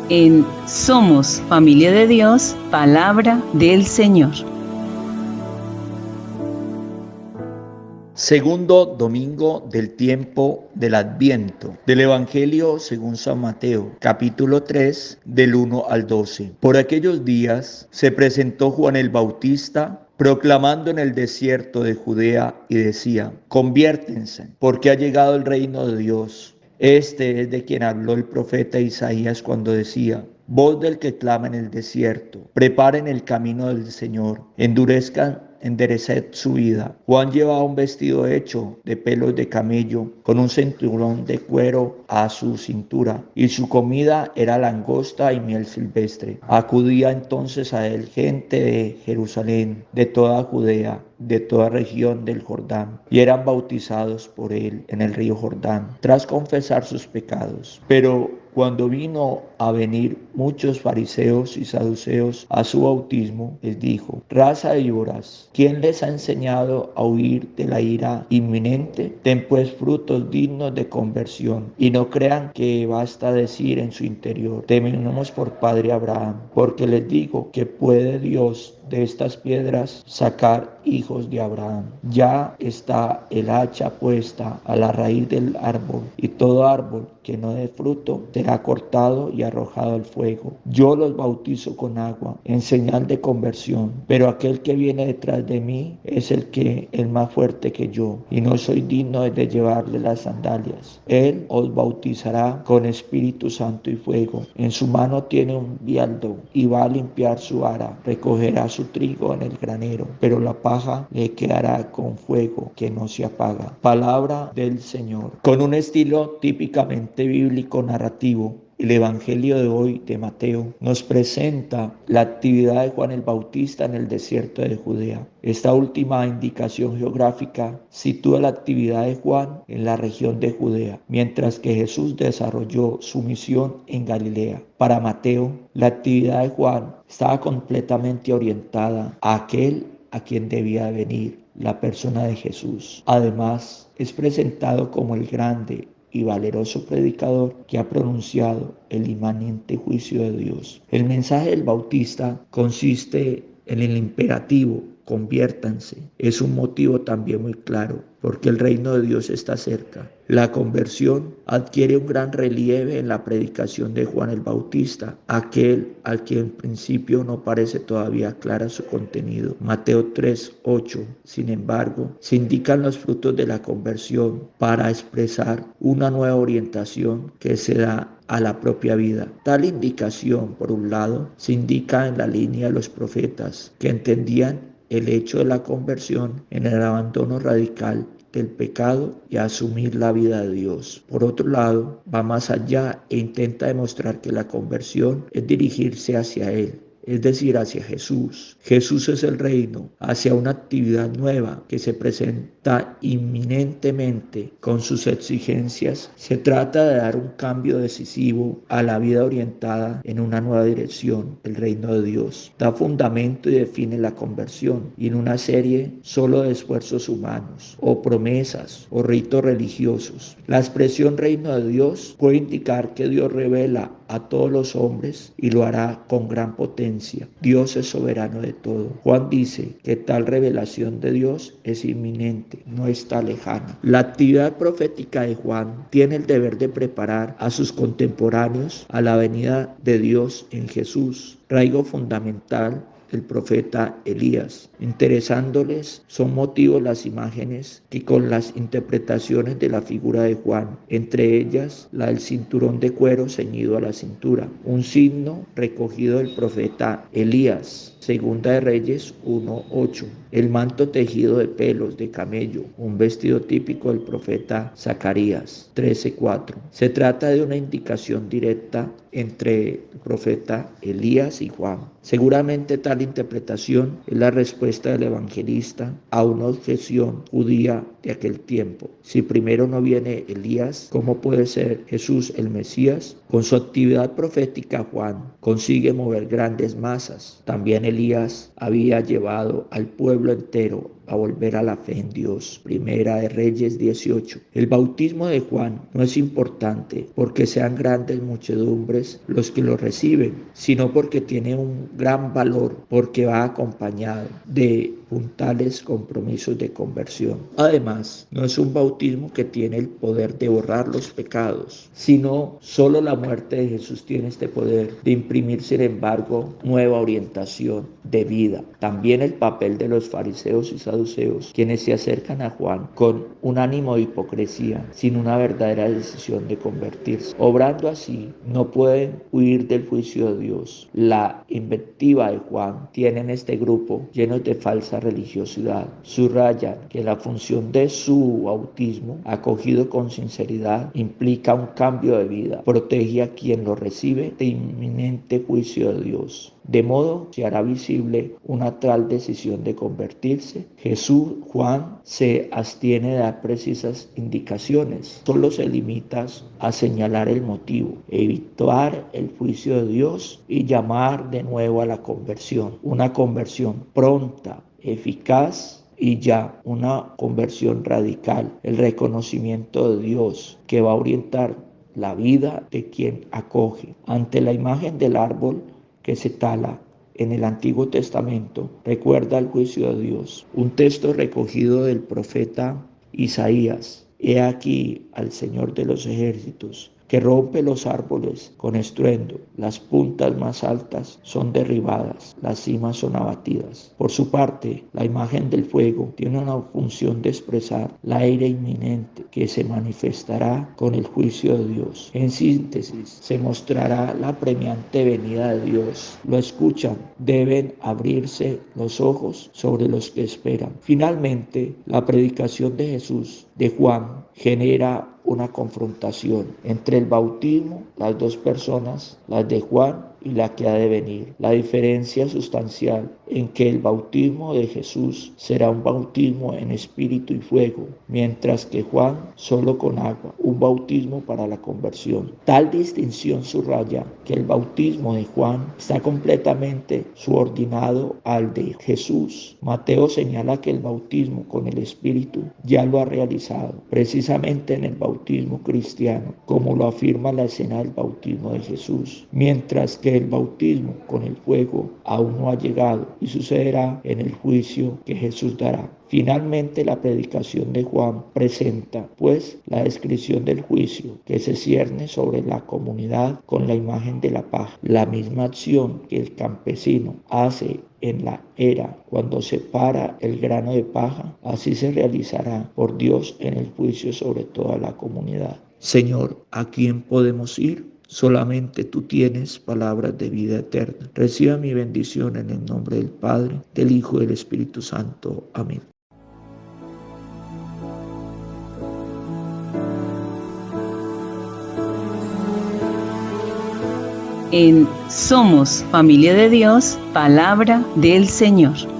en Somos Familia de Dios, Palabra del Señor. Segundo domingo del tiempo del Adviento, del Evangelio según San Mateo, capítulo 3, del 1 al 12. Por aquellos días se presentó Juan el Bautista, proclamando en el desierto de Judea y decía: conviértense, porque ha llegado el reino de Dios. Este es de quien habló el profeta Isaías cuando decía: voz del que clama en el desierto, preparen el camino del Señor, endereced su vida. Juan llevaba un vestido hecho de pelos de camello, con un cinturón de cuero a su cintura, y su comida era langosta y miel silvestre. Acudía entonces a él gente de Jerusalén, de toda Judea, de toda región del Jordán, y eran bautizados por él en el río Jordán, tras confesar sus pecados. Pero cuando vino a venir muchos fariseos y saduceos a su bautismo, les dijo: raza de víboras, ¿quién les ha enseñado a huir de la ira inminente? Den pues frutos dignos de conversión, y no crean que basta decir en su interior: tenemos por padre Abraham, porque les digo que puede Dios de estas piedras sacar hijos de Abraham. Ya está el hacha puesta a la raíz del árbol, y todo árbol que no dé fruto será cortado y arrojado al fuego. Yo los bautizo con agua en señal de conversión, pero aquel que viene detrás de mí es el más fuerte que yo, y no soy digno de llevarle las sandalias. Él os bautizará con Espíritu Santo y fuego. En su mano tiene un bieldo y va a limpiar su ara. Recogerá su trigo en el granero, pero la paja le quedará con fuego que no se apaga. Palabra del Señor. Con un estilo típicamente bíblico narrativo, el Evangelio de hoy de Mateo nos presenta la actividad de Juan el Bautista en el desierto de Judea. Esta última indicación geográfica sitúa la actividad de Juan en la región de Judea, mientras que Jesús desarrolló su misión en Galilea. Para Mateo, la actividad de Juan estaba completamente orientada a aquel a quien debía venir, la persona de Jesús. Además, es presentado como el grande y valeroso predicador que ha pronunciado el inmanente juicio de Dios. El mensaje del Bautista consiste en el imperativo: conviértanse. Es un motivo también muy claro, porque el reino de Dios está cerca. La conversión adquiere un gran relieve en la predicación de Juan el Bautista, aquel al que en principio no parece todavía clara su contenido. Mateo 3:8. Sin embargo, se indican los frutos de la conversión para expresar una nueva orientación que se da a la propia vida. Tal indicación, por un lado, se indica en la línea de los profetas, que entendían el hecho de la conversión en el abandono radical del pecado y asumir la vida de Dios. Por otro lado, va más allá e intenta demostrar que la conversión es dirigirse hacia Él, es decir, hacia Jesús. Jesús es el reino, hacia una actividad nueva que se presenta inminentemente con sus exigencias. Se trata de dar un cambio decisivo a la vida orientada en una nueva dirección, el reino de Dios. Da fundamento y define la conversión, y en una serie solo de esfuerzos humanos, o promesas, o ritos religiosos. La expresión reino de Dios puede indicar que Dios revela a todos los hombres y lo hará con gran potencia. Dios es soberano de todo. Juan dice que tal revelación de Dios es inminente, no está lejana. La actividad profética de Juan tiene el deber de preparar a sus contemporáneos a la venida de Dios en Jesús, rasgo fundamental el profeta Elías. Interesándoles son motivos las imágenes que con las interpretaciones de la figura de Juan, entre ellas la del cinturón de cuero ceñido a la cintura, un signo recogido del profeta Elías. Segunda de Reyes 1:8. El manto tejido de pelos de camello, un vestido típico del profeta Zacarías 13:4. Se trata de una indicación directa entre el profeta Elías y Juan. Seguramente tal interpretación es la respuesta del evangelista a una objeción judía de aquel tiempo. Si primero no viene Elías, ¿cómo puede ser Jesús el Mesías? Con su actividad profética, Juan consigue mover grandes masas. También Elías había llevado al pueblo entero a volver a la fe en Dios. Primera de Reyes 18. El bautismo de Juan no es importante porque sean grandes muchedumbres los que lo reciben, sino porque tiene un gran valor, porque va acompañado de puntales compromisos de conversión. Además, no es un bautismo que tiene el poder de borrar los pecados, sino solo la muerte de Jesús tiene este poder de imprimir, sin embargo, nueva orientación de vida. También el papel de los fariseos y saduceos, quienes se acercan a Juan con un ánimo de hipocresía, sin una verdadera decisión de convertirse. Obrando así, no pueden huir del juicio de Dios. La invectiva de Juan tiene en este grupo llenos de falsa religiosidad. Subrayan que la función de su bautismo, acogido con sinceridad, implica un cambio de vida. Protege a quien lo recibe de inminente juicio de Dios. De modo se hará visible una tal decisión de convertirse. Juan se abstiene de dar precisas indicaciones, solo se limita a señalar el motivo, evitar el juicio de Dios y llamar de nuevo a la conversión. Una conversión pronta, eficaz y ya una conversión radical, el reconocimiento de Dios que va a orientar la vida de quien acoge. Ante la imagen del árbol que se tala en el Antiguo Testamento, recuerda el juicio de Dios. Un texto recogido del profeta Isaías. He aquí al Señor de los ejércitos, que rompe los árboles con estruendo. Las puntas más altas son derribadas, las cimas son abatidas. Por su parte, la imagen del fuego tiene una función de expresar la ira inminente que se manifestará con el juicio de Dios. En síntesis, se mostrará la apremiante venida de Dios. Lo escuchan, deben abrirse los ojos sobre los que esperan. Finalmente, la predicación de Jesús, de Juan, genera una confrontación entre el bautismo, las dos personas, las de Juan y la que ha de venir. La diferencia sustancial en que el bautismo de Jesús será un bautismo en espíritu y fuego, mientras que Juan solo con agua, un bautismo para la conversión. Tal distinción subraya que el bautismo de Juan está completamente subordinado al de Jesús. Mateo señala que el bautismo con el espíritu ya lo ha realizado, precisamente en el bautismo cristiano, como lo afirma la escena del bautismo de Jesús, mientras que el bautismo con el fuego aún no ha llegado y sucederá en el juicio que Jesús dará. Finalmente, la predicación de Juan presenta, pues, la descripción del juicio que se cierne sobre la comunidad con la imagen de la paja. La misma acción que el campesino hace en la era cuando separa el grano de paja, así se realizará por Dios en el juicio sobre toda la comunidad. Señor, ¿a quién podemos ir? Solamente tú tienes palabras de vida eterna. Reciba mi bendición en el nombre del Padre, del Hijo y del Espíritu Santo. Amén. En Somos Familia de Dios, Palabra del Señor.